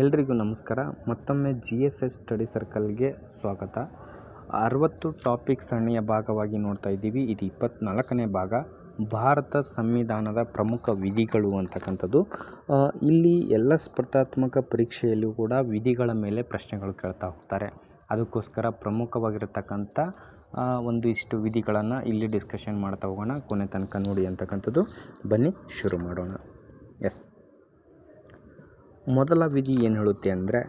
ಎಲ್ರಿಗೂ ನಮಸ್ಕಾರ. ಮತ್ತೊಮ್ಮೆ GSS ಸ್ಟಡಿ ಸರ್ಕಲ್ಗೆ ಸ್ವಾಗತ. 60 ಟಾಪಿಕ್ ಸರಣಿಯ ಭಾಗವಾಗಿ ನೋಡ್ತಾ ಇದ್ದೀವಿ. ಇದು 24ನೇ ಭಾಗ, ಭಾರತ ಸಂವಿಧಾನದ ಪ್ರಮುಖ ವಿಧಿಗಳು ಅಂತಕ್ಕಂಥದ್ದು. ಇಲ್ಲಿ ಎಲ್ಲ ಸ್ಪರ್ಧಾತ್ಮಕ ಪರೀಕ್ಷೆಯಲ್ಲೂ ಕೂಡ ವಿಧಿಗಳ ಮೇಲೆ ಪ್ರಶ್ನೆಗಳು ಕೇಳ್ತಾ ಹೋಗ್ತಾರೆ. ಅದಕ್ಕೋಸ್ಕರ ಪ್ರಮುಖವಾಗಿರತಕ್ಕಂಥ ಒಂದಿಷ್ಟು ವಿಧಿಗಳನ್ನು ಇಲ್ಲಿ ಡಿಸ್ಕಷನ್ ಮಾಡ್ತಾ ಹೋಗೋಣ. ಕೊನೆ ತನಕ ನೋಡಿ ಅಂತಕ್ಕಂಥದ್ದು. ಬನ್ನಿ ಶುರು ಮಾಡೋಣ. ಮೊದಲ ವಿಧಿ ಏನು ಹೇಳುತ್ತೆ ಅಂದರೆ,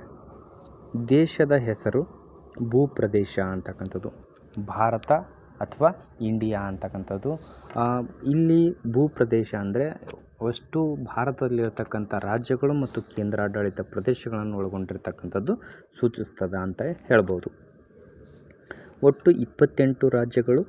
ದೇಶದ ಹೆಸರು ಭೂಪ್ರದೇಶ ಅಂತಕ್ಕಂಥದ್ದು, ಭಾರತ ಅಥವಾ ಇಂಡಿಯಾ ಅಂತಕ್ಕಂಥದ್ದು. ಇಲ್ಲಿ ಭೂಪ್ರದೇಶ ಅಂದರೆ ಅಷ್ಟು ಭಾರತದಲ್ಲಿರ್ತಕ್ಕಂಥ ರಾಜ್ಯಗಳು ಮತ್ತು ಕೇಂದ್ರಾಡಳಿತ ಪ್ರದೇಶಗಳನ್ನು ಒಳಗೊಂಡಿರ್ತಕ್ಕಂಥದ್ದು ಸೂಚಿಸ್ತದೆ ಅಂತ ಹೇಳ್ಬೋದು. ಒಟ್ಟು 28 ರಾಜ್ಯಗಳು,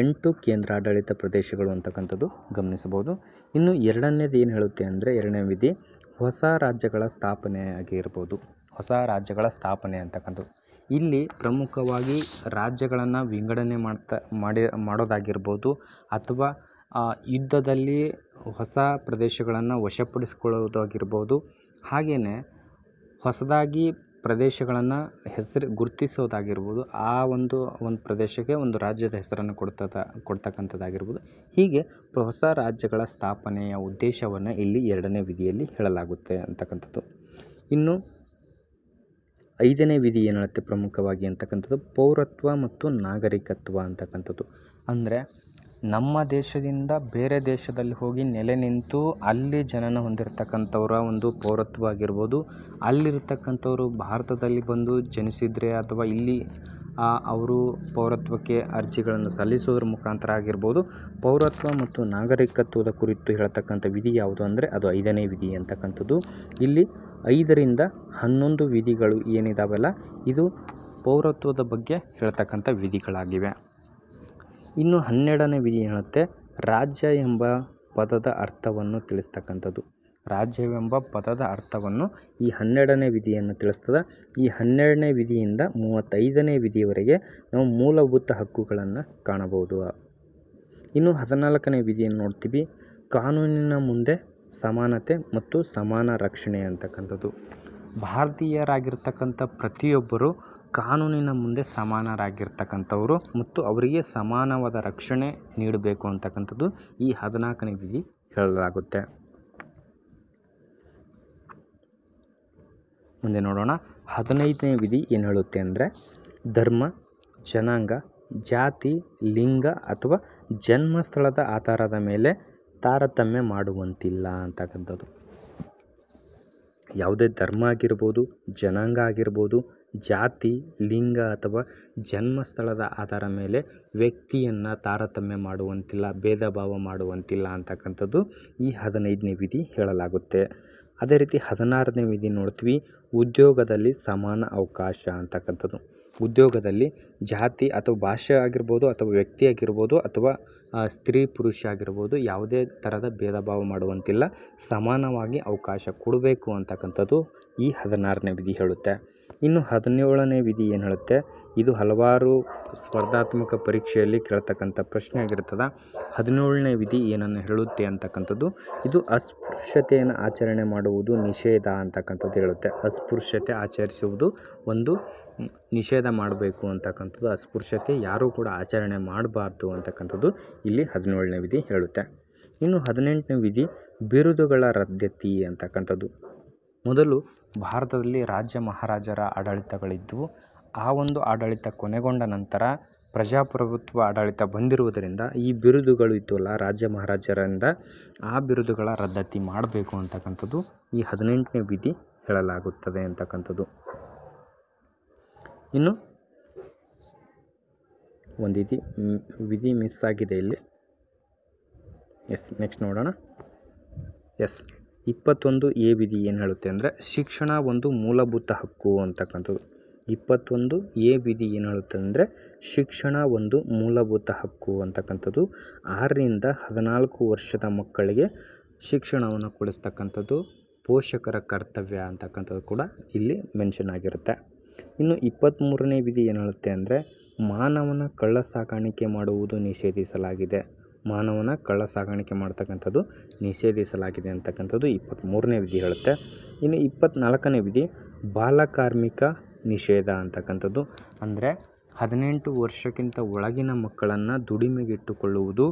8 ಕೇಂದ್ರಾಡಳಿತ ಪ್ರದೇಶಗಳು ಅಂತಕ್ಕಂಥದ್ದು ಗಮನಿಸಬಹುದು. ಇನ್ನು ಎರಡನೇದು ಏನು ಹೇಳುತ್ತೆ ಅಂದರೆ, ಎರಡನೇ ವಿಧಿ ಹೊಸ ರಾಜ್ಯಗಳ ಸ್ಥಾಪನೆ ಆಗಿರ್ಬೋದು. ಹೊಸ ರಾಜ್ಯಗಳ ಸ್ಥಾಪನೆ ಅಂತಕ್ಕಂಥದ್ದು ಇಲ್ಲಿ ಪ್ರಮುಖವಾಗಿ ರಾಜ್ಯಗಳನ್ನು ವಿಂಗಡಣೆ ಮಾಡೋದಾಗಿರ್ಬೋದು, ಅಥವಾ ಯುದ್ಧದಲ್ಲಿ ಹೊಸ ಪ್ರದೇಶಗಳನ್ನು ವಶಪಡಿಸಿಕೊಳ್ಳೋದಾಗಿರ್ಬೋದು. ಹಾಗೆಯೇ ಹೊಸದಾಗಿ ಪ್ರದೇಶಗಳನ್ನು ಗುರುತಿಸೋದಾಗಿರ್ಬೋದು. ಆ ಒಂದು ಪ್ರದೇಶಕ್ಕೆ ಒಂದು ರಾಜ್ಯದ ಹೆಸರನ್ನು ಕೊಡ್ತಕ್ಕಂಥದ್ದಾಗಿರ್ಬೋದು. ಹೀಗೆ ಹೊಸ ರಾಜ್ಯಗಳ ಸ್ಥಾಪನೆಯ ಉದ್ದೇಶವನ್ನು ಇಲ್ಲಿ ಎರಡನೇ ವಿಧಿಯಲ್ಲಿ ಹೇಳಲಾಗುತ್ತೆ ಅಂತಕ್ಕಂಥದ್ದು. ಇನ್ನು 5ನೇ ವಿಧಿ ಏನು ಹೇಳುತ್ತೆ ಪ್ರಮುಖವಾಗಿ ಅಂತಕ್ಕಂಥದ್ದು, ಪೌರತ್ವ ಮತ್ತು ನಾಗರಿಕತ್ವ ಅಂತಕ್ಕಂಥದ್ದು. ಅಂದರೆ ನಮ್ಮ ದೇಶದಿಂದ ಬೇರೆ ದೇಶದಲ್ಲಿ ಹೋಗಿ ನೆಲೆ ನಿಂತು ಅಲ್ಲಿ ಜನನ ಹೊಂದಿರತಕ್ಕಂಥವರ ಒಂದು ಪೌರತ್ವ ಆಗಿರ್ಬೋದು. ಅಲ್ಲಿರ್ತಕ್ಕಂಥವ್ರು ಭಾರತದಲ್ಲಿ ಬಂದು ಜನಿಸಿದರೆ ಅಥವಾ ಇಲ್ಲಿ ಅವರು ಪೌರತ್ವಕ್ಕೆ ಅರ್ಜಿಗಳನ್ನು ಸಲ್ಲಿಸೋದ್ರ ಮುಖಾಂತರ ಆಗಿರ್ಬೋದು. ಪೌರತ್ವ ಮತ್ತು ನಾಗರಿಕತ್ವದ ಕುರಿತು ಹೇಳ್ತಕ್ಕಂಥ ವಿಧಿ ಯಾವುದು ಅಂದರೆ ಅದು 5ನೇ ವಿಧಿ ಅಂತಕ್ಕಂಥದ್ದು. ಇಲ್ಲಿ 5ರಿಂದ 11 ವಿಧಿಗಳು ಏನಿದಾವಲ್ಲ, ಇದು ಪೌರತ್ವದ ಬಗ್ಗೆ ಹೇಳ್ತಕ್ಕಂಥ ವಿಧಿಗಳಾಗಿವೆ. ಇನ್ನು 12ನೇ ವಿಧಿ ಹೇಳುತ್ತೆ, ರಾಜ್ಯ ಎಂಬ ಪದದ ಅರ್ಥವನ್ನು ತಿಳಿಸ್ತಕ್ಕಂಥದ್ದು. ರಾಜ್ಯವೆಂಬ ಪದದ ಅರ್ಥವನ್ನು ಈ 12ನೇ ವಿಧಿಯನ್ನು ತಿಳಿಸ್ತದೆ. ಈ 12ನೇ ವಿಧಿಯಿಂದ 35ನೇ ವಿಧಿಯವರೆಗೆ ನಾವು ಮೂಲಭೂತ ಹಕ್ಕುಗಳನ್ನು ಕಾಣಬಹುದು. ಇನ್ನು 14ನೇ ವಿಧಿಯನ್ನು ನೋಡ್ತೀವಿ, ಕಾನೂನಿನ ಮುಂದೆ ಸಮಾನತೆ ಮತ್ತು ಸಮಾನ ರಕ್ಷಣೆ ಅಂತಕ್ಕಂಥದ್ದು. ಭಾರತೀಯರಾಗಿರ್ತಕ್ಕಂಥ ಪ್ರತಿಯೊಬ್ಬರು ಕಾನೂನಿನ ಮುಂದೆ ಸಮಾನರಾಗಿರ್ತಕ್ಕಂಥವರು ಮತ್ತು ಅವರಿಗೆ ಸಮಾನವಾದ ರಕ್ಷಣೆ ನೀಡಬೇಕು ಅಂತಕ್ಕಂಥದ್ದು ಈ 14ನೇ ವಿಧಿ ಹೇಳಲಾಗುತ್ತೆ. ಮುಂದೆ ನೋಡೋಣ. 15ನೇ ವಿಧಿ ಏನು ಹೇಳುತ್ತೆ ಅಂದರೆ, ಧರ್ಮ, ಜನಾಂಗ, ಜಾತಿ, ಲಿಂಗ ಅಥವಾ ಜನ್ಮಸ್ಥಳದ ಆಧಾರದ ಮೇಲೆ ತಾರತಮ್ಯ ಮಾಡುವಂತಿಲ್ಲ ಅಂತಕ್ಕಂಥದ್ದು. ಯಾವುದೇ ಧರ್ಮ ಆಗಿರ್ಬೋದು, ಜನಾಂಗ ಆಗಿರ್ಬೋದು, ಜಾತಿ, ಲಿಂಗ ಅಥವಾ ಜನ್ಮಸ್ಥಳದ ಆಧಾರ ಮೇಲೆ ವ್ಯಕ್ತಿಯನ್ನು ತಾರತಮ್ಯ ಮಾಡುವಂತಿಲ್ಲ, ಭೇದ ಭಾವ ಮಾಡುವಂತಿಲ್ಲ ಅಂತಕ್ಕಂಥದ್ದು ಈ 15ನೇ ವಿಧಿ ಹೇಳಲಾಗುತ್ತೆ. ಅದೇ ರೀತಿ 16ನೇ ವಿಧಿ ನೋಡ್ತೀವಿ, ಉದ್ಯೋಗದಲ್ಲಿ ಸಮಾನ ಅವಕಾಶ ಅಂತಕ್ಕಂಥದ್ದು. ಉದ್ಯೋಗದಲ್ಲಿ ಜಾತಿ ಅಥವಾ ಭಾಷೆ ಆಗಿರ್ಬೋದು, ಅಥವಾ ವ್ಯಕ್ತಿ ಆಗಿರ್ಬೋದು, ಅಥವಾ ಸ್ತ್ರೀ ಪುರುಷ ಆಗಿರ್ಬೋದು, ಯಾವುದೇ ಥರದ ಭೇದ ಭಾವ ಮಾಡುವಂತಿಲ್ಲ, ಸಮಾನವಾಗಿ ಅವಕಾಶ ಕೊಡಬೇಕು ಅಂತಕ್ಕಂಥದ್ದು ಈ 16ನೇ ವಿಧಿ ಹೇಳುತ್ತೆ. ಇನ್ನು 17ನೇ ವಿಧಿ ಏನು ಹೇಳುತ್ತೆ, ಇದು ಹಲವಾರು ಸ್ಪರ್ಧಾತ್ಮಕ ಪರೀಕ್ಷೆಯಲ್ಲಿ ಕೇಳ್ತಕ್ಕಂಥ ಪ್ರಶ್ನೆ ಆಗಿರ್ತದೆ. 17ನೇ ವಿಧಿ ಏನನ್ನು ಹೇಳುತ್ತೆ ಅಂತಕ್ಕಂಥದ್ದು, ಇದು ಅಸ್ಪೃಶ್ಯತೆಯನ್ನು ಆಚರಣೆ ಮಾಡುವುದು ನಿಷೇಧ ಅಂತಕ್ಕಂಥದ್ದು ಹೇಳುತ್ತೆ. ಅಸ್ಪೃಶ್ಯತೆ ಆಚರಿಸುವುದು ಒಂದು ನಿಷೇಧ ಮಾಡಬೇಕು ಅಂತಕ್ಕಂಥದ್ದು. ಅಸ್ಪೃಶ್ಯತೆ ಯಾರೂ ಕೂಡ ಆಚರಣೆ ಮಾಡಬಾರ್ದು ಅಂತಕ್ಕಂಥದ್ದು ಇಲ್ಲಿ 17ನೇ ವಿಧಿ ಹೇಳುತ್ತೆ. ಇನ್ನು 18ನೇ ವಿಧಿ, ಬಿರುದುಗಳ ರದ್ದತಿ ಅಂತಕ್ಕಂಥದ್ದು. ಮೊದಲು ಭಾರತದಲ್ಲಿ ರಾಜ್ಯ ಮಹಾರಾಜರ ಆಡಳಿತಗಳಿದ್ದವು. ಆ ಒಂದು ಆಡಳಿತ ಕೊನೆಗೊಂಡ ನಂತರ ಪ್ರಜಾಪ್ರಭುತ್ವ ಆಡಳಿತ ಬಂದಿರುವುದರಿಂದ ಈ ಬಿರುದುಗಳು ಇತ್ತಲ್ಲ ರಾಜ್ಯ ಮಹಾರಾಜರಿಂದ, ಆ ಬಿರುದುಗಳ ರದ್ದತಿ ಮಾಡಬೇಕು ಅಂತಕ್ಕಂಥದ್ದು ಈ 18ನೇ ವಿಧಿ ಹೇಳಲಾಗುತ್ತದೆ ಅಂತಕ್ಕಂಥದ್ದು. ಇನ್ನು ಒಂದು ವಿಧಿ ಮಿಸ್ ಆಗಿದೆ ಇಲ್ಲಿ. ನೆಕ್ಸ್ಟ್ ನೋಡೋಣ. 21A ವಿಧಿ ಏನು ಹೇಳುತ್ತೆ ಅಂದರೆ, ಶಿಕ್ಷಣ ಒಂದು ಮೂಲಭೂತ ಹಕ್ಕು ಅಂತಕ್ಕಂಥದ್ದು. 21A ವಿಧಿ ಏನು ಹೇಳುತ್ತೆ ಅಂದರೆ, ಶಿಕ್ಷಣ ಒಂದು ಮೂಲಭೂತ ಹಕ್ಕು ಅಂತಕ್ಕಂಥದ್ದು. 6ರಿಂದ 14 ವರ್ಷದ ಮಕ್ಕಳಿಗೆ ಶಿಕ್ಷಣವನ್ನು ಕೊಡಿಸ್ತಕ್ಕಂಥದ್ದು ಪೋಷಕರ ಕರ್ತವ್ಯ ಅಂತಕ್ಕಂಥದ್ದು ಕೂಡ ಇಲ್ಲಿ ಮೆನ್ಷನ್ ಆಗಿರುತ್ತೆ. ಇನ್ನು 23ನೇ ವಿಧಿ ಏನು ಹೇಳುತ್ತೆ ಅಂದರೆ, ಮಾನವನ ಕಳ್ಳ ಸಾಗಾಣಿಕೆ ಮಾಡುವುದು ನಿಷೇಧಿಸಲಾಗಿದೆ. ಮಾನವನ ಕಳ್ಳ ಸಾಗಾಣಿಕೆ ಮಾಡ್ತಕ್ಕಂಥದ್ದು ನಿಷೇಧಿಸಲಾಗಿದೆ ಅಂತಕ್ಕಂಥದ್ದು 23ನೇ ವಿಧಿ ಹೇಳುತ್ತೆ. ಇನ್ನು 24ನೇ ವಿಧಿ ಬಾಲಕಾರ್ಮಿಕ ನಿಷೇಧ ಅಂತಕ್ಕಂಥದ್ದು. ಅಂದರೆ 18 ವರ್ಷಕ್ಕಿಂತ ಒಳಗಿನ ಮಕ್ಕಳನ್ನು ದುಡಿಮೆಗಿಟ್ಟುಕೊಳ್ಳುವುದು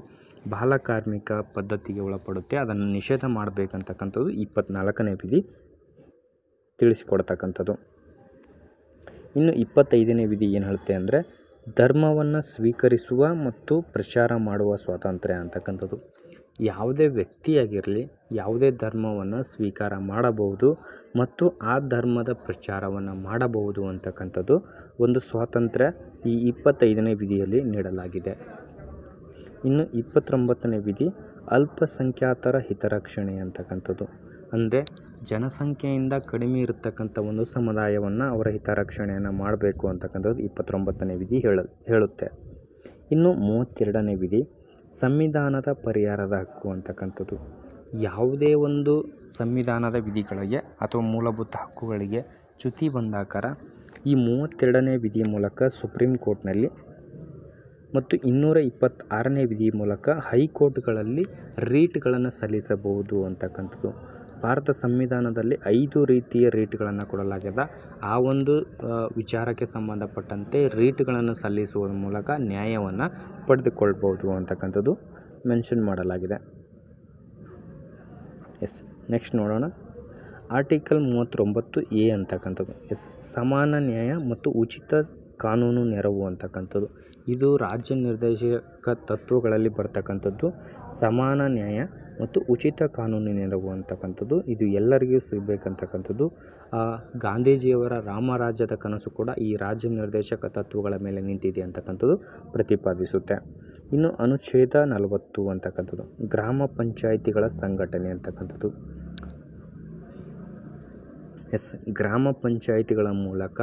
ಬಾಲಕಾರ್ಮಿಕ ಪದ್ಧತಿಗೆ ಒಳಪಡುತ್ತೆ. ಅದನ್ನು ನಿಷೇಧ ಮಾಡಬೇಕಂತಕ್ಕಂಥದ್ದು 24ನೇ ವಿಧಿ ತಿಳಿಸಿಕೊಡ್ತಕ್ಕಂಥದ್ದು. ಇನ್ನು 25ನೇ ವಿಧಿ ಏನು ಹೇಳುತ್ತೆ ಅಂದರೆ ಧರ್ಮವನ್ನು ಸ್ವೀಕರಿಸುವ ಮತ್ತು ಪ್ರಚಾರ ಮಾಡುವ ಸ್ವಾತಂತ್ರ್ಯ ಅಂತಕ್ಕಂಥದ್ದು. ಯಾವುದೇ ವ್ಯಕ್ತಿಯಾಗಿರಲಿ ಯಾವುದೇ ಧರ್ಮವನ್ನು ಸ್ವೀಕಾರ ಮಾಡಬಹುದು ಮತ್ತು ಆ ಧರ್ಮದ ಪ್ರಚಾರವನ್ನು ಮಾಡಬಹುದು ಅಂತಕ್ಕಂಥದ್ದು ಒಂದು ಸ್ವಾತಂತ್ರ್ಯ ಈ 25ನೇ ವಿಧಿಯಲ್ಲಿ ನೀಡಲಾಗಿದೆ. ಇನ್ನು 29ನೇ ವಿಧಿ ಅಲ್ಪಸಂಖ್ಯಾತರ ಹಿತರಕ್ಷಣೆ ಅಂತಕ್ಕಂಥದ್ದು. ಅಂದರೆ ಜನಸಂಖ್ಯೆಯಿಂದ ಕಡಿಮೆ ಇರತಕ್ಕಂಥ ಒಂದು ಸಮುದಾಯವನ್ನು ಅವರ ಹಿತರಕ್ಷಣೆಯನ್ನು ಮಾಡಬೇಕು ಅಂತಕ್ಕಂಥದ್ದು 29ನೇ ವಿಧಿ ಹೇಳುತ್ತೆ. ಇನ್ನು 32ನೇ ವಿಧಿ ಸಂವಿಧಾನದ ಪರಿಹಾರದ ಹಕ್ಕು ಅಂತಕ್ಕಂಥದ್ದು. ಯಾವುದೇ ಒಂದು ಸಂವಿಧಾನದ ವಿಧಿಗಳಿಗೆ ಅಥವಾ ಮೂಲಭೂತ ಹಕ್ಕುಗಳಿಗೆ ಚ್ಯುತಿ ಬಂದಾಕಾರ ಈ 32ನೇ ವಿಧಿಯ ಮೂಲಕ ಸುಪ್ರೀಂ ಕೋರ್ಟ್ನಲ್ಲಿ ಮತ್ತು 226ನೇ ವಿಧಿ ಮೂಲಕ ಹೈಕೋರ್ಟ್ಗಳಲ್ಲಿ ರೀಟ್ಗಳನ್ನು ಸಲ್ಲಿಸಬಹುದು ಅಂತಕ್ಕಂಥದ್ದು. ಭಾರತ ಸಂವಿಧಾನದಲ್ಲಿ 5 ರೀತಿಯ ರೀಟ್ಗಳನ್ನು ಕೊಡಲಾಗಿದೆ. ಆ ಒಂದು ವಿಚಾರಕ್ಕೆ ಸಂಬಂಧಪಟ್ಟಂತೆ ರೀಟ್ಗಳನ್ನು ಸಲ್ಲಿಸುವ ಮೂಲಕ ನ್ಯಾಯವನ್ನು ಪಡೆದುಕೊಳ್ಬೋದು ಅಂತಕ್ಕಂಥದ್ದು ಮೆನ್ಷನ್ ಮಾಡಲಾಗಿದೆ. ನೆಕ್ಸ್ಟ್ ನೋಡೋಣ. ಆರ್ಟಿಕಲ್ 39A ಅಂತಕ್ಕಂಥದ್ದು ಸಮಾನ ನ್ಯಾಯ ಮತ್ತು ಉಚಿತ ಕಾನೂನು ನೆರವು ಅಂತಕ್ಕಂಥದ್ದು. ಇದು ರಾಜ್ಯ ನಿರ್ದೇಶಕ ತತ್ವಗಳಲ್ಲಿ ಬರ್ತಕ್ಕಂಥದ್ದು. ಸಮಾನ ನ್ಯಾಯ ಮತ್ತು ಉಚಿತ ಕಾನೂನು ನೆರವು ಅಂತಕ್ಕಂಥದ್ದು ಇದು ಎಲ್ಲರಿಗೂ ಸಿಗಬೇಕಂತಕ್ಕಂಥದ್ದು. ಗಾಂಧೀಜಿಯವರ ರಾಮರಾಜ್ಯದ ಕನಸು ಕೂಡ ಈ ರಾಜ್ಯ ನಿರ್ದೇಶಕ ತತ್ವಗಳ ಮೇಲೆ ನಿಂತಿದೆ ಅಂತಕ್ಕಂಥದ್ದು ಪ್ರತಿಪಾದಿಸುತ್ತೆ. ಇನ್ನು ಅನುಚ್ಛೇದ 40 ಅಂತಕ್ಕಂಥದ್ದು ಗ್ರಾಮ ಪಂಚಾಯಿತಿಗಳ ಸಂಘಟನೆ ಅಂತಕ್ಕಂಥದ್ದು. ಗ್ರಾಮ ಪಂಚಾಯಿತಿಗಳ ಮೂಲಕ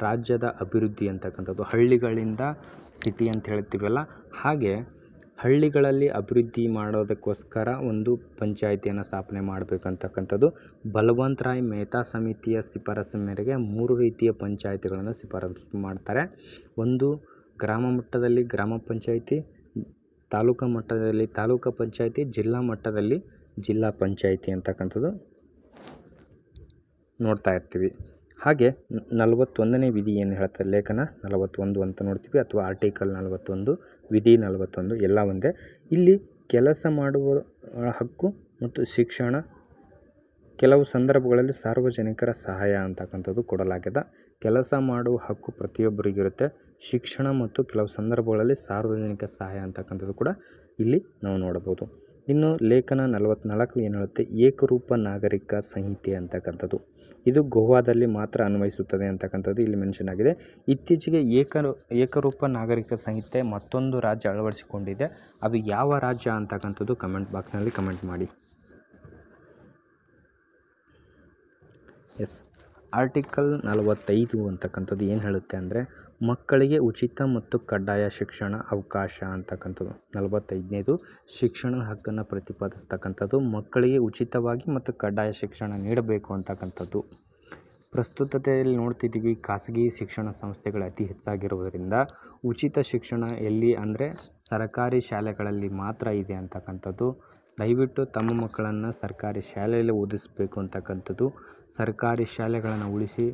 ರಾಜ್ಯದ ಅಭಿವೃದ್ಧಿ ಅಂತಕ್ಕಂಥದ್ದು ಹಳ್ಳಿಗಳಿಂದ ಸಿಟಿ ಅಂತ ಹೇಳ್ತೀವಲ್ಲ ಹಾಗೆ ಹಳ್ಳಿಗಳಲ್ಲಿ ಅಭಿವೃದ್ಧಿ ಮಾಡೋದಕ್ಕೋಸ್ಕರ ಒಂದು ಪಂಚಾಯಿತಿಯನ್ನು ಸ್ಥಾಪನೆ ಮಾಡಬೇಕಂತಕ್ಕಂಥದ್ದು. ಬಲವಂತ್ ರಾಯ್ ಮೆಹ್ತಾ ಸಮಿತಿಯ ಶಿಫಾರಸು ಮೇರೆಗೆ 3 ರೀತಿಯ ಪಂಚಾಯಿತಿಗಳನ್ನು ಶಿಫಾರಸು ಮಾಡ್ತಾರೆ. ಒಂದು ಗ್ರಾಮ ಮಟ್ಟದಲ್ಲಿ ಗ್ರಾಮ ಪಂಚಾಯಿತಿ, ತಾಲೂಕು ಮಟ್ಟದಲ್ಲಿ ತಾಲೂಕು ಪಂಚಾಯಿತಿ, ಜಿಲ್ಲಾ ಮಟ್ಟದಲ್ಲಿ ಜಿಲ್ಲಾ ಪಂಚಾಯಿತಿ ಅಂತಕ್ಕಂಥದ್ದು ನೋಡ್ತಾ ಇರ್ತೀವಿ. ಹಾಗೆ 41ನೇ ವಿಧಿ ಏನು ಹೇಳ್ತಾರೆ ಲೇಖನ 41 ಅಂತ ನೋಡ್ತೀವಿ ಅಥವಾ ಆರ್ಟಿಕಲ್ 41 ವಿಧಿ 41 ಎಲ್ಲ ಒಂದೇ. ಇಲ್ಲಿ ಕೆಲಸ ಮಾಡುವ ಹಕ್ಕು ಮತ್ತು ಶಿಕ್ಷಣ, ಕೆಲವು ಸಂದರ್ಭಗಳಲ್ಲಿ ಸಾರ್ವಜನಿಕರ ಸಹಾಯ ಅಂತಕ್ಕಂಥದ್ದು ಕೊಡಲಾಗಿದೆ. ಕೆಲಸ ಮಾಡುವ ಹಕ್ಕು ಪ್ರತಿಯೊಬ್ಬರಿಗಿರುತ್ತೆ. ಶಿಕ್ಷಣ ಮತ್ತು ಕೆಲವು ಸಂದರ್ಭಗಳಲ್ಲಿ ಸಾರ್ವಜನಿಕ ಸಹಾಯ ಅಂತಕ್ಕಂಥದ್ದು ಕೂಡ ಇಲ್ಲಿ ನಾವು ನೋಡಬಹುದು. ಇನ್ನು ಲೇಖನ 44 ಏನು ಹೇಳುತ್ತೆ ಏಕರೂಪ ನಾಗರಿಕ ಸಂಹಿತೆ ಅಂತಕ್ಕಂಥದ್ದು. ಇದು ಗೋವಾದಲ್ಲಿ ಮಾತ್ರ ಅನ್ವಯಿಸುತ್ತದೆ ಅಂತಕ್ಕಂಥದ್ದು ಇಲ್ಲಿ ಮೆನ್ಷನ್ ಆಗಿದೆ. ಇತ್ತೀಚೆಗೆ ಏಕರೂಪ ನಾಗರಿಕ ಸಂಹಿತೆ ಮತ್ತೊಂದು ರಾಜ್ಯ ಅಳವಡಿಸಿಕೊಂಡಿದೆ. ಅದು ಯಾವ ರಾಜ್ಯ ಅಂತಕ್ಕಂಥದ್ದು ಕಮೆಂಟ್ ಬಾಕ್ಸ್ನಲ್ಲಿ ಕಮೆಂಟ್ ಮಾಡಿ. ಆರ್ಟಿಕಲ್ 45 ಅಂತಕ್ಕಂಥದ್ದು ಏನು ಹೇಳುತ್ತೆ ಅಂದರೆ ಮಕ್ಕಳಿಗೆ ಉಚಿತ ಮತ್ತು ಕಡ್ಡಾಯ ಶಿಕ್ಷಣ ಅವಕಾಶ ಅಂತಕ್ಕಂಥದ್ದು. 45ನೇದು ಶಿಕ್ಷಣದ ಹಕ್ಕನ್ನು ಪ್ರತಿಪಾದಿಸ್ತಕ್ಕಂಥದ್ದು. ಮಕ್ಕಳಿಗೆ ಉಚಿತವಾಗಿ ಮತ್ತು ಕಡ್ಡಾಯ ಶಿಕ್ಷಣ ನೀಡಬೇಕು ಅಂತಕ್ಕಂಥದ್ದು. ಪ್ರಸ್ತುತತೆಯಲ್ಲಿ ನೋಡ್ತಿದ್ದೀವಿ ಖಾಸಗಿ ಶಿಕ್ಷಣ ಸಂಸ್ಥೆಗಳು ಅತಿ ಹೆಚ್ಚಾಗಿರುವುದರಿಂದ ಉಚಿತ ಶಿಕ್ಷಣ ಎಲ್ಲಿ ಅಂದರೆ ಸರ್ಕಾರಿ ಶಾಲೆಗಳಲ್ಲಿ ಮಾತ್ರ ಇದೆ ಅಂತಕ್ಕಂಥದ್ದು. ದಯವಿಟ್ಟು ತಮ್ಮ ಮಕ್ಕಳನ್ನು ಸರ್ಕಾರಿ ಶಾಲೆಯಲ್ಲಿ ಓದಿಸಬೇಕು ಅಂತಕ್ಕಂಥದ್ದು. ಸರ್ಕಾರಿ ಶಾಲೆಗಳನ್ನು ಉಳಿಸಿ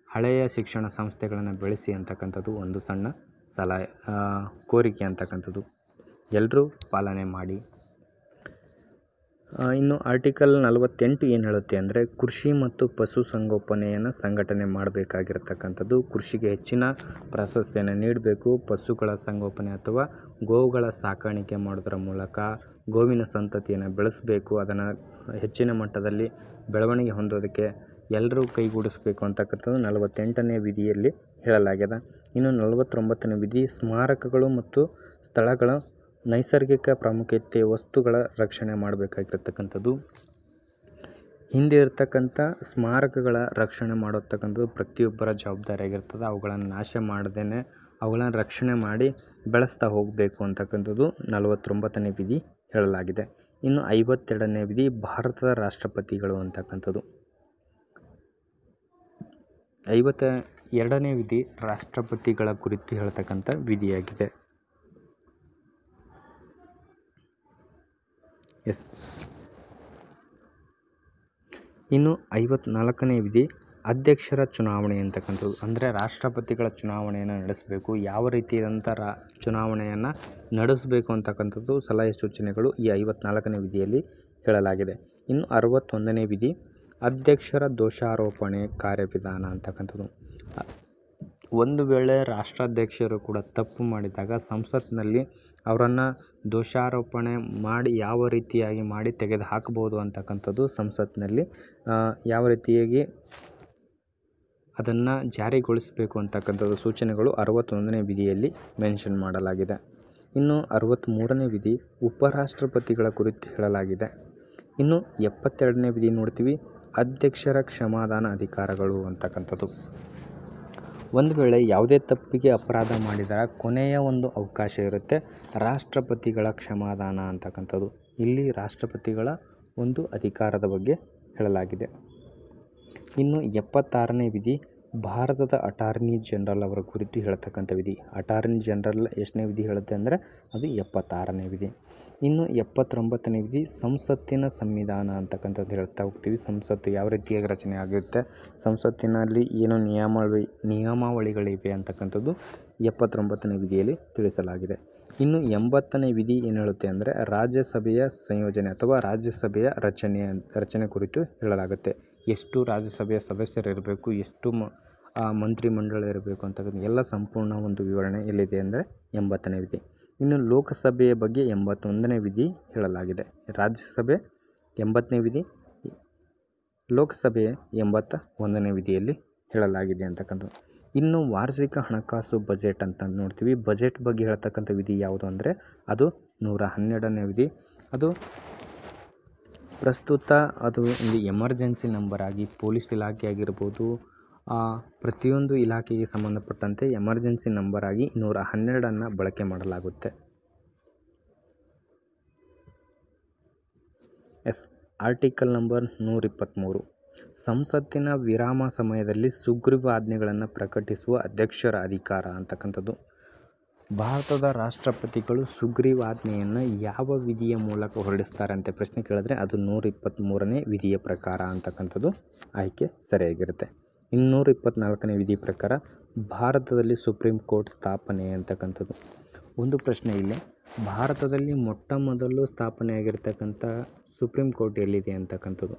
ಹಳೆಯ ಶಿಕ್ಷಣ ಸಂಸ್ಥೆಗಳನ್ನು ಬೆಳೆಸಿ ಅಂತಕ್ಕಂಥದ್ದು ಒಂದು ಸಣ್ಣ ಸಲಹೆ ಕೋರಿಕೆ ಅಂತಕ್ಕಂಥದ್ದು ಎಲ್ಲರೂ ಪಾಲನೆ ಮಾಡಿ. ಇನ್ನು ಆರ್ಟಿಕಲ್ 48 ಏನು ಹೇಳುತ್ತೆ ಅಂದರೆ ಕೃಷಿ ಮತ್ತು ಪಶು ಸಂಗೋಪನೆಯನ್ನು ಸಂಘಟನೆ ಮಾಡಬೇಕಾಗಿರ್ತಕ್ಕಂಥದ್ದು. ಕೃಷಿಗೆ ಹೆಚ್ಚಿನ ಪ್ರಾಶಸ್ತ್ಯವನ್ನು ನೀಡಬೇಕು. ಪಶುಗಳ ಸಂಗೋಪನೆ ಅಥವಾ ಗೋವುಗಳ ಸಾಕಾಣಿಕೆ ಮಾಡೋದರ ಮೂಲಕ ಗೋವಿನ ಸಂತತಿಯನ್ನು ಬೆಳೆಸಬೇಕು. ಅದನ್ನು ಹೆಚ್ಚಿನ ಮಟ್ಟದಲ್ಲಿ ಬೆಳವಣಿಗೆ ಹೊಂದೋದಕ್ಕೆ ಎಲ್ಲರೂ ಕೈಗೂಡಿಸಬೇಕು ಅಂತಕ್ಕಂಥದ್ದು 48ನೇ ವಿಧಿಯಲ್ಲಿ ಹೇಳಲಾಗಿದೆ. ಇನ್ನು 49ನೇ ವಿಧಿ ಸ್ಮಾರಕಗಳು ಮತ್ತು ಸ್ಥಳಗಳ ನೈಸರ್ಗಿಕ ಪ್ರಾಮುಖ್ಯತೆ ವಸ್ತುಗಳ ರಕ್ಷಣೆ ಮಾಡಬೇಕಾಗಿರ್ತಕ್ಕಂಥದ್ದು. ಹಿಂದೆ ಇರತಕ್ಕಂಥ ಸ್ಮಾರಕಗಳ ರಕ್ಷಣೆ ಮಾಡತಕ್ಕಂಥದ್ದು ಪ್ರತಿಯೊಬ್ಬರ ಜವಾಬ್ದಾರಿಯಾಗಿರ್ತದೆ. ಅವುಗಳನ್ನು ನಾಶ ಮಾಡದೇನೆ ಅವುಗಳನ್ನು ರಕ್ಷಣೆ ಮಾಡಿ ಬೆಳೆಸ್ತಾ ಹೋಗಬೇಕು ಅಂತಕ್ಕಂಥದ್ದು 49ನೇ ವಿಧಿ ಹೇಳಲಾಗಿದೆ. ಇನ್ನು 52ನೇ ವಿಧಿ ಭಾರತದ ರಾಷ್ಟ್ರಪತಿಗಳು ಅಂತಕ್ಕಂಥದ್ದು. 52ನೇ ವಿಧಿ ರಾಷ್ಟ್ರಪತಿಗಳ ಕುರಿತು ಹೇಳ್ತಕ್ಕಂಥ ವಿಧಿಯಾಗಿದೆ. ಇನ್ನು 54ನೇ ವಿಧಿ ಅಧ್ಯಕ್ಷರ ಚುನಾವಣೆ ಅಂತಕ್ಕಂಥದ್ದು. ಅಂದರೆ ರಾಷ್ಟ್ರಪತಿಗಳ ಚುನಾವಣೆಯನ್ನು ನಡೆಸಬೇಕು, ಯಾವ ರೀತಿಯಾದಂಥ ಚುನಾವಣೆಯನ್ನು ನಡೆಸಬೇಕು ಅಂತಕ್ಕಂಥದ್ದು ಸಲಹೆ ಸೂಚನೆಗಳು ಈ 54ನೇ ವಿಧಿಯಲ್ಲಿ ಹೇಳಲಾಗಿದೆ. ಇನ್ನು 61ನೇ ವಿಧಿ ಅಧ್ಯಕ್ಷರ ದೋಷಾರೋಪಣೆ ಕಾರ್ಯವಿಧಾನ ಅಂತಕ್ಕಂಥದ್ದು. ಒಂದು ವೇಳೆ ರಾಷ್ಟ್ರಾಧ್ಯಕ್ಷರು ಕೂಡ ತಪ್ಪು ಮಾಡಿದಾಗ ಸಂಸತ್ತಿನಲ್ಲಿ ಅವರನ್ನು ದೋಷಾರೋಪಣೆ ಮಾಡಿ ಯಾವ ರೀತಿಯಾಗಿ ಮಾಡಿ ತೆಗೆದು ಹಾಕಬಹುದು ಅಂತಕ್ಕಂಥದ್ದು ಸಂಸತ್ತಿನಲ್ಲಿ ಯಾವ ರೀತಿಯಾಗಿ ಅದನ್ನು ಜಾರಿಗೊಳಿಸಬೇಕು ಅಂತಕ್ಕಂಥದ್ದು ಸೂಚನೆಗಳು 61ನೇ ವಿಧಿಯಲ್ಲಿ ಮೆನ್ಷನ್ ಮಾಡಲಾಗಿದೆ. ಇನ್ನು 63ನೇ ವಿಧಿ ಉಪರಾಷ್ಟ್ರಪತಿಗಳ ಕುರಿತು ಹೇಳಲಾಗಿದೆ. ಇನ್ನು 72ನೇ ವಿಧಿ ನೋಡ್ತೀವಿ ಅಧ್ಯಕ್ಷರ ಕ್ಷಮಾದಾನ ಅಧಿಕಾರಗಳು ಅಂತಕ್ಕಂಥದ್ದು. ಒಂದು ವೇಳೆ ಯಾವುದೇ ತಪ್ಪಿಗೆ ಅಪರಾಧ ಮಾಡಿದರೆ ಕೊನೆಯ ಒಂದು ಅವಕಾಶ ಇರುತ್ತೆ ರಾಷ್ಟ್ರಪತಿಗಳ ಕ್ಷಮಾದಾನ ಅಂತಕ್ಕಂಥದ್ದು. ಇಲ್ಲಿ ರಾಷ್ಟ್ರಪತಿಗಳ ಒಂದು ಅಧಿಕಾರದ ಬಗ್ಗೆ ಹೇಳಲಾಗಿದೆ. ಇನ್ನು 76ನೇ ವಿಧಿ ಭಾರತದ ಅಟಾರ್ನಿ ಜನರಲ್ ಅವರ ಕುರಿತು ಹೇಳ್ತಕ್ಕಂಥ ವಿಧಿ. ಅಟಾರ್ನಿ ಜನರಲ್ ಎಷ್ಟನೇ ವಿಧಿ ಹೇಳುತ್ತೆ ಅಂದರೆ ಅದು 76ನೇ ವಿಧಿ. ಇನ್ನು 79ನೇ ವಿಧಿ ಸಂಸತ್ತಿನ ಸಂವಿಧಾನ ಅಂತಕ್ಕಂಥದ್ದು ಹೇಳ್ತಾ ಹೋಗ್ತೀವಿ. ಸಂಸತ್ತು ಯಾವ ರೀತಿಯಾಗಿ ರಚನೆ ಆಗಿರುತ್ತೆ, ಸಂಸತ್ತಿನಲ್ಲಿ ಏನು ನಿಯಮಾವಳಿಗಳಿವೆ ಅಂತಕ್ಕಂಥದ್ದು 79ನೇ ವಿಧಿಯಲ್ಲಿ ತಿಳಿಸಲಾಗಿದೆ. ಇನ್ನು 80ನೇ ವಿಧಿ ಏನು ಹೇಳುತ್ತೆ ಅಂದರೆ ರಾಜ್ಯಸಭೆಯ ಸಂಯೋಜನೆ ಅಥವಾ ರಾಜ್ಯಸಭೆಯ ರಚನೆ ಕುರಿತು ಹೇಳಲಾಗುತ್ತೆ. ಎಷ್ಟು ರಾಜ್ಯಸಭೆಯ ಸದಸ್ಯರಿರಬೇಕು, ಎಷ್ಟು ಮಂತ್ರಿಮಂಡಲ ಇರಬೇಕು ಅಂತಕ್ಕಂಥ ಎಲ್ಲ ಸಂಪೂರ್ಣ ಒಂದು ವಿವರಣೆ ಎಲ್ಲಿದೆ ಅಂದರೆ 80ನೇ ವಿಧಿ. ಇನ್ನು ಲೋಕಸಭೆಯ ಬಗ್ಗೆ 81ನೇ ವಿಧಿ ಹೇಳಲಾಗಿದೆ. ರಾಜ್ಯಸಭೆ 80ನೇ ವಿಧಿ, ಲೋಕಸಭೆಯ 81ನೇ ವಿಧಿಯಲ್ಲಿ ಹೇಳಲಾಗಿದೆ ಅಂತಕ್ಕಂಥದ್ದು. ಇನ್ನು ವಾರ್ಷಿಕ ಹಣಕಾಸು ಬಜೆಟ್ ಅಂತ ನೋಡ್ತೀವಿ. ಬಜೆಟ್ ಬಗ್ಗೆ ಹೇಳ್ತಕ್ಕಂಥ ವಿಧಿ ಯಾವುದು ಅಂದರೆ ಅದು 112ನೇ ವಿಧಿ. ಅದು ಪ್ರಸ್ತುತ ಅದು ಒಂದು ಎಮರ್ಜೆನ್ಸಿ ನಂಬರ್ ಆಗಿ ಪೊಲೀಸ್ ಇಲಾಖೆ ಆಗಿರ್ಬೋದು, ಪ್ರತಿಯೊಂದು ಇಲಾಖೆಗೆ ಸಂಬಂಧಪಟ್ಟಂತೆ ಎಮರ್ಜೆನ್ಸಿ ನಂಬರ್ ಆಗಿ 112 ಬಳಕೆ ಮಾಡಲಾಗುತ್ತೆ. ಆರ್ಟಿಕಲ್ ನಂಬರ್ 123 ಸಂಸತ್ತಿನ ವಿರಾಮ ಸಮಯದಲ್ಲಿ ಸುಗ್ರೀವಾಜ್ಞೆಗಳನ್ನು ಪ್ರಕಟಿಸುವ ಅಧ್ಯಕ್ಷರ ಅಧಿಕಾರ ಅಂತಕ್ಕಂಥದ್ದು. ಭಾರತದ ರಾಷ್ಟ್ರಪತಿಗಳು ಸುಗ್ರೀವಾಜ್ಞೆಯನ್ನು ಯಾವ ವಿಧಿಯ ಮೂಲಕ ಹೊರಡಿಸ್ತಾರೆ ಅಂತ ಪ್ರಶ್ನೆ ಕೇಳಿದ್ರೆ ಅದು 123ನೇ ವಿಧಿಯ ಪ್ರಕಾರ ಅಂತಕ್ಕಂಥದ್ದು ಆಯ್ಕೆ ಸರಿಯಾಗಿರುತ್ತೆ. 224ನೇ ವಿಧಿ ಪ್ರಕಾರ ಭಾರತದಲ್ಲಿ ಸುಪ್ರೀಂ ಕೋರ್ಟ್ ಸ್ಥಾಪನೆ ಅಂತಕ್ಕಂಥದ್ದು. ಒಂದು ಪ್ರಶ್ನೆ ಇಲ್ಲಿ, ಭಾರತದಲ್ಲಿ ಮೊಟ್ಟ ಮೊದಲು ಸ್ಥಾಪನೆಯಾಗಿರ್ತಕ್ಕಂಥ ಸುಪ್ರೀಂ ಕೋರ್ಟ್ ಎಲ್ಲಿದೆ ಅಂತಕ್ಕಂಥದ್ದು.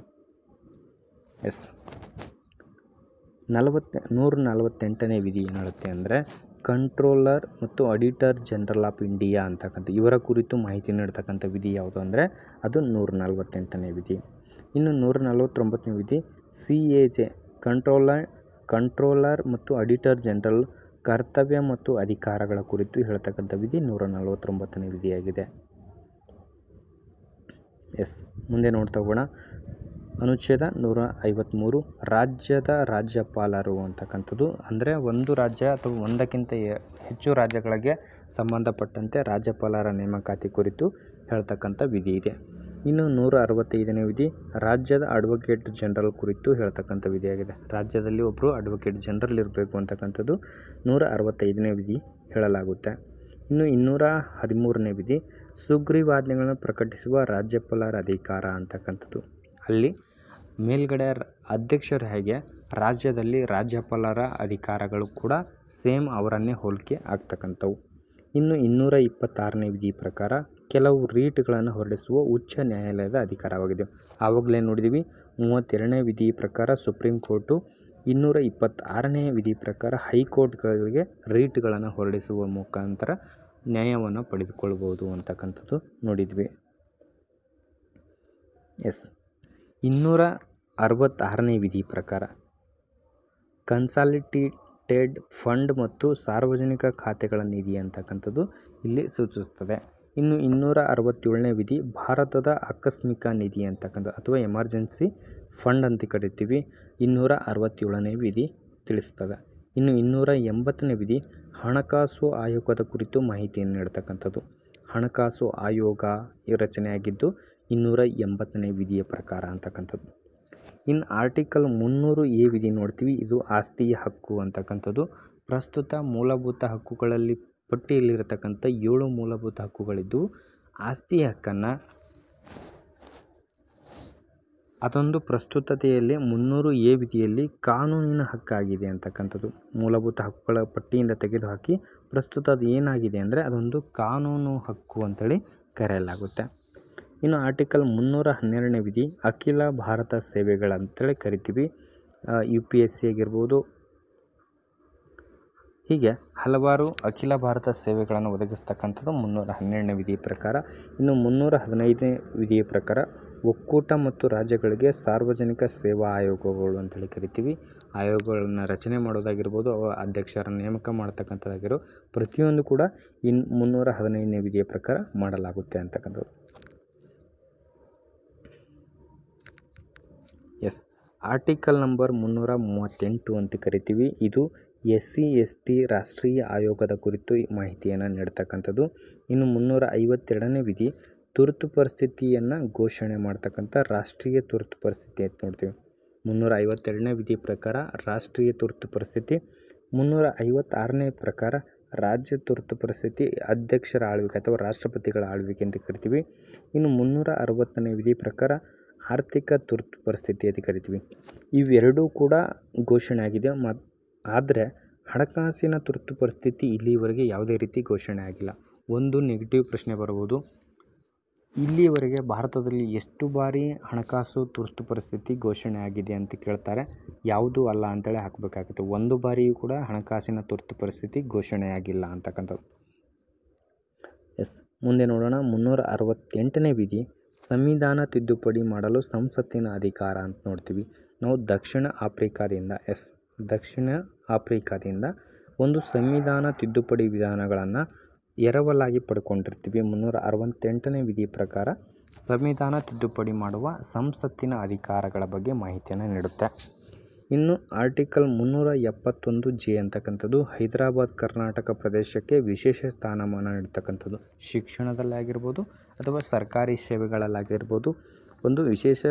148ನೇ ವಿಧಿ ಏನು ಹೇಳುತ್ತೆ ಅಂದರೆ ಕಂಟ್ರೋಲರ್ ಮತ್ತು ಆಡಿಟರ್ ಜನರಲ್ ಆಫ್ ಇಂಡಿಯಾ ಅಂತಕ್ಕಂಥ ಇವರ ಕುರಿತು ಮಾಹಿತಿ ನೀಡ್ತಕ್ಕಂಥ ವಿಧಿ ಯಾವುದು ಅಂದರೆ ಅದು 148ನೇ ವಿಧಿ. ಇನ್ನು 149ನೇ ವಿಧಿ CAG ಕಂಟ್ರೋಲರ್ ಮತ್ತು ಆಡಿಟರ್ ಜನರಲ್ ಕರ್ತವ್ಯ ಮತ್ತು ಅಧಿಕಾರಗಳ ಕುರಿತು ಹೇಳ್ತಕ್ಕಂಥ ವಿಧಿ 149ನೇ ವಿಧಿಯಾಗಿದೆ. ಮುಂದೆ ನೋಡ್ತಾ ಹೋಗೋಣ. ಅನುಚ್ಛೇದ 153 ರಾಜ್ಯದ ರಾಜ್ಯಪಾಲರು ಅಂತಕ್ಕಂಥದ್ದು. ಅಂದರೆ ಒಂದು ರಾಜ್ಯ ಅಥವಾ ಒಂದಕ್ಕಿಂತ ಹೆಚ್ಚು ರಾಜ್ಯಗಳಿಗೆ ಸಂಬಂಧಪಟ್ಟಂತೆ ರಾಜ್ಯಪಾಲರ ನೇಮಕಾತಿ ಕುರಿತು ಹೇಳ್ತಕ್ಕಂಥ ವಿಧಿ ಇದೆ. ಇನ್ನು 165ನೇ ವಿಧಿ ರಾಜ್ಯದ ಅಡ್ವೊಕೇಟ್ ಜನರಲ್ ಕುರಿತು ಹೇಳ್ತಕ್ಕಂಥ ವಿಧಿಯಾಗಿದೆ. ರಾಜ್ಯದಲ್ಲಿ ಒಬ್ಬರು ಅಡ್ವೊಕೇಟ್ ಜನರಲ್ ಇರಬೇಕು ಅಂತಕ್ಕಂಥದ್ದು 165ನೇ ವಿಧಿ ಹೇಳಲಾಗುತ್ತೆ. ಇನ್ನು 213ನೇ ವಿಧಿ ಸುಗ್ರೀವಾಜ್ಞೆಗಳನ್ನು ಪ್ರಕಟಿಸುವ ರಾಜ್ಯಪಾಲರ ಅಧಿಕಾರ ಅಂತಕ್ಕಂಥದ್ದು. ಅಲ್ಲಿ ಮೇಲ್ಗಡೆ ಅಧ್ಯಕ್ಷರು ಹೇಗೆ ರಾಜ್ಯದಲ್ಲಿ ರಾಜ್ಯಪಾಲರ ಅಧಿಕಾರಗಳು ಕೂಡ ಸೇಮ್ ಅವರನ್ನೇ ಹೋಲಿಕೆ ಆಗ್ತಕ್ಕಂಥವು. ಇನ್ನು 226ನೇ ವಿಧಿ ಪ್ರಕಾರ ಕೆಲವು ರೀಟ್ಗಳನ್ನು ಹೊರಡಿಸುವ ಉಚ್ಚ ನ್ಯಾಯಾಲಯದ ಅಧಿಕಾರವಾಗಿದೆ. ಆವಾಗಲೇ ನೋಡಿದ್ದೀವಿ 32ನೇ ವಿಧಿ ಪ್ರಕಾರ ಸುಪ್ರೀಂ ಕೋರ್ಟು, 226ನೇ ವಿಧಿ ಪ್ರಕಾರ ಹೈಕೋರ್ಟ್ಗಳಿಗೆ ರೀಟ್ಗಳನ್ನು ಹೊರಡಿಸುವ ಮುಖಾಂತರ ನ್ಯಾಯವನ್ನು ಪಡೆದುಕೊಳ್ಬೋದು ಅಂತಕ್ಕಂಥದ್ದು ನೋಡಿದ್ವಿ. 266ನೇ ವಿಧಿ ಪ್ರಕಾರ ಕನ್ಸಾಲಿಡೇಟೆಡ್ ಫಂಡ್ ಮತ್ತು ಸಾರ್ವಜನಿಕ ಖಾತೆಗಳ ನಿಧಿ ಅಂತಕ್ಕಂಥದ್ದು ಇಲ್ಲಿ ಸೂಚಿಸುತ್ತದೆ. ಇನ್ನು 267ನೇ ವಿಧಿ ಭಾರತದ ಆಕಸ್ಮಿಕ ನಿಧಿ ಅಂತಕ್ಕಂಥದ್ದು ಅಥವಾ ಎಮರ್ಜೆನ್ಸಿ ಫಂಡ್ ಅಂತ ಕರಿತೀವಿ. 267ನೇ ವಿಧಿ ತಿಳಿಸ್ತದೆ. ಇನ್ನು 280ನೇ ವಿಧಿ ಹಣಕಾಸು ಆಯೋಗದ ಕುರಿತು ಮಾಹಿತಿಯನ್ನು ನೀಡ್ತಕ್ಕಂಥದ್ದು. ಹಣಕಾಸು ಆಯೋಗ ರಚನೆಯಾಗಿದ್ದು 280ನೇ ವಿಧಿಯ ಪ್ರಕಾರ ಅಂತಕ್ಕಂಥದ್ದು. ಇನ್ನು ಆರ್ಟಿಕಲ್ 300A ವಿಧಿ ನೋಡ್ತೀವಿ. ಇದು ಆಸ್ತಿಯ ಹಕ್ಕು ಅಂತಕ್ಕಂಥದ್ದು. ಪ್ರಸ್ತುತ ಮೂಲಭೂತ ಹಕ್ಕುಗಳಲ್ಲಿ ಪಟ್ಟಿಯಲ್ಲಿರತಕ್ಕಂಥ 7 ಮೂಲಭೂತ ಹಕ್ಕುಗಳಿದ್ದು ಆಸ್ತಿ ಹಕ್ಕನ್ನು ಅದೊಂದು ಪ್ರಸ್ತುತತೆಯಲ್ಲಿ 300A ವಿಧಿಯಲ್ಲಿ ಕಾನೂನಿನ ಹಕ್ಕಾಗಿದೆ ಅಂತಕ್ಕಂಥದ್ದು. ಮೂಲಭೂತ ಹಕ್ಕುಗಳ ಪಟ್ಟಿಯಿಂದ ತೆಗೆದುಹಾಕಿ ಪ್ರಸ್ತುತ ಅದು ಏನಾಗಿದೆ ಅಂದರೆ ಅದೊಂದು ಕಾನೂನು ಹಕ್ಕು ಅಂತೇಳಿ ಕರೆಯಲಾಗುತ್ತೆ. ಇನ್ನು ಆರ್ಟಿಕಲ್ 312ನೇ ವಿಧಿ ಅಖಿಲ ಭಾರತ ಸೇವೆಗಳಂತೇಳಿ ಕರಿತೀವಿ. UPSC ಆಗಿರ್ಬೋದು, ಹೀಗೆ ಹಲವಾರು ಅಖಿಲ ಭಾರತ ಸೇವೆಗಳನ್ನು ಒದಗಿಸ್ತಕ್ಕಂಥದ್ದು 312ನೇ ವಿಧಿಯ ಪ್ರಕಾರ. ಇನ್ನು 315ನೇ ವಿಧಿಯ ಪ್ರಕಾರ ಒಕ್ಕೂಟ ಮತ್ತು ರಾಜ್ಯಗಳಿಗೆ ಸಾರ್ವಜನಿಕ ಸೇವಾ ಆಯೋಗಗಳು ಅಂತೇಳಿ ಕರಿತೀವಿ. ಆಯೋಗಗಳನ್ನು ರಚನೆ ಮಾಡೋದಾಗಿರ್ಬೋದು, ಅಧ್ಯಕ್ಷರನ್ನು ನೇಮಕ ಮಾಡ್ತಕ್ಕಂಥದ್ದಾಗಿರೋ ಪ್ರತಿಯೊಂದು ಕೂಡ 315ನೇ ವಿಧಿಯ ಪ್ರಕಾರ ಮಾಡಲಾಗುತ್ತೆ ಅಂತಕ್ಕಂಥದ್ದು. ಆರ್ಟಿಕಲ್ ನಂಬರ್ 338 ಅಂತ ಕರಿತೀವಿ. ಇದು SC/ST ರಾಷ್ಟ್ರೀಯ ಆಯೋಗದ ಕುರಿತು ಮಾಹಿತಿಯನ್ನು ನೀಡ್ತಕ್ಕಂಥದ್ದು. ಇನ್ನು 352ನೇ ವಿಧಿ ತುರ್ತು ಪರಿಸ್ಥಿತಿಯನ್ನು ಘೋಷಣೆ ಮಾಡ್ತಕ್ಕಂಥ ರಾಷ್ಟ್ರೀಯ ತುರ್ತು ಪರಿಸ್ಥಿತಿ ಅಂತ ನೋಡ್ತೀವಿ. 352ನೇ ವಿಧಿ ಪ್ರಕಾರ ರಾಷ್ಟ್ರೀಯ ತುರ್ತು ಪರಿಸ್ಥಿತಿ. 356ನೇ ಪ್ರಕಾರ ರಾಜ್ಯ ತುರ್ತು ಪರಿಸ್ಥಿತಿ ಅಧ್ಯಕ್ಷರ ಆಳ್ವಿಕೆ ಅಥವಾ ರಾಷ್ಟ್ರಪತಿಗಳ ಆಳ್ವಿಕೆ ಅಂತ ಕರಿತೀವಿ. ಇನ್ನು 360ನೇ ವಿಧಿ ಪ್ರಕಾರ ಆರ್ಥಿಕ ತುರ್ತು ಪರಿಸ್ಥಿತಿ ಅಂತ ಕರಿತೀವಿ. ಇವೆರಡೂ ಕೂಡ ಘೋಷಣೆ ಆಗಿದೆ. ಆದರೆ ಹಣಕಾಸಿನ ತುರ್ತು ಪರಿಸ್ಥಿತಿ ಇಲ್ಲಿವರೆಗೆ ಯಾವುದೇ ರೀತಿ ಘೋಷಣೆ ಆಗಿಲ್ಲ. ಒಂದು ನೆಗೆಟಿವ್ ಪ್ರಶ್ನೆ ಬರ್ಬೋದು, ಇಲ್ಲಿಯವರೆಗೆ ಭಾರತದಲ್ಲಿ ಎಷ್ಟು ಬಾರಿ ಹಣಕಾಸು ತುರ್ತು ಪರಿಸ್ಥಿತಿ ಘೋಷಣೆ ಆಗಿದೆ ಅಂತ ಕೇಳ್ತಾರೆ. ಯಾವುದೂ ಅಲ್ಲ ಅಂತೇಳಿ ಹಾಕಬೇಕಾಗುತ್ತೆ. ಒಂದು ಬಾರಿಯೂ ಕೂಡ ಹಣಕಾಸಿನ ತುರ್ತು ಪರಿಸ್ಥಿತಿ ಘೋಷಣೆಯಾಗಿಲ್ಲ ಅಂತಕ್ಕಂಥದ್ದು. ಮುಂದೆ ನೋಡೋಣ. 368ನೇ ವಿಧಿ ಸಂವಿಧಾನ ತಿದ್ದುಪಡಿ ಮಾಡಲು ಸಂಸತ್ತಿನ ಅಧಿಕಾರ ಅಂತ ನೋಡ್ತೀವಿ. ನಾವು ದಕ್ಷಿಣ ಆಫ್ರಿಕಾದಿಂದ ಒಂದು ಸಂವಿಧಾನ ತಿದ್ದುಪಡಿ ವಿಧಾನಗಳನ್ನು ಎರವಲಾಗಿ ಪಡ್ಕೊಂಡಿರ್ತೀವಿ. 368ನೇ ವಿಧಿ ಪ್ರಕಾರ ಸಂವಿಧಾನ ತಿದ್ದುಪಡಿ ಮಾಡುವ ಸಂಸತ್ತಿನ ಅಧಿಕಾರಗಳ ಬಗ್ಗೆ ಮಾಹಿತಿಯನ್ನು ನೀಡುತ್ತೆ. ಇನ್ನು ಆರ್ಟಿಕಲ್ 371J ಅಂತಕ್ಕಂಥದ್ದು ಹೈದರಾಬಾದ್ ಕರ್ನಾಟಕ ಪ್ರದೇಶಕ್ಕೆ ವಿಶೇಷ ಸ್ಥಾನಮಾನ ನೀಡ್ತಕ್ಕಂಥದ್ದು. ಶಿಕ್ಷಣದಲ್ಲಿ ಆಗಿರ್ಬೋದು ಅಥವಾ ಸರ್ಕಾರಿ ಸೇವೆಗಳಲ್ಲಾಗಿರ್ಬೋದು ಒಂದು ವಿಶೇಷ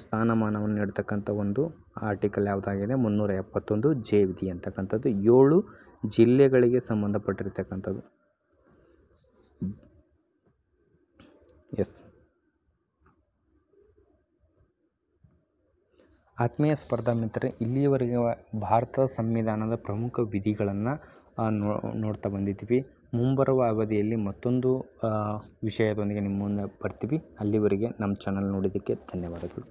ಸ್ಥಾನಮಾನವನ್ನು ನೀಡ್ತಕ್ಕಂಥ ಒಂದು ಆರ್ಟಿಕಲ್ ಯಾವುದಾಗಿದೆ 371J ವಿಧಿ ಅಂತಕ್ಕಂಥದ್ದು. 7 ಜಿಲ್ಲೆಗಳಿಗೆ ಸಂಬಂಧಪಟ್ಟಿರ್ತಕ್ಕಂಥದ್ದು. ಆತ್ಮೀಯ ಸ್ಪರ್ಧಾ ಮಿತ್ರರೇ, ಇಲ್ಲಿಯವರೆಗೆ ಭಾರತ ಸಂವಿಧಾನದ ಪ್ರಮುಖ ವಿಧಿಗಳನ್ನು ನೋಡ್ತಾ ಬಂದಿದ್ದೀವಿ. ಮುಂಬರುವ ಅವಧಿಯಲ್ಲಿ ಮತ್ತೊಂದು ವಿಷಯದೊಂದಿಗೆ ನಿಮ್ಮ ಮುಂದೆ ಬರ್ತೀವಿ. ಅಲ್ಲಿವರೆಗೆ ನಮ್ಮ ಚಾನಲ್ ನೋಡಿದ್ದಕ್ಕೆ ಧನ್ಯವಾದಗಳು.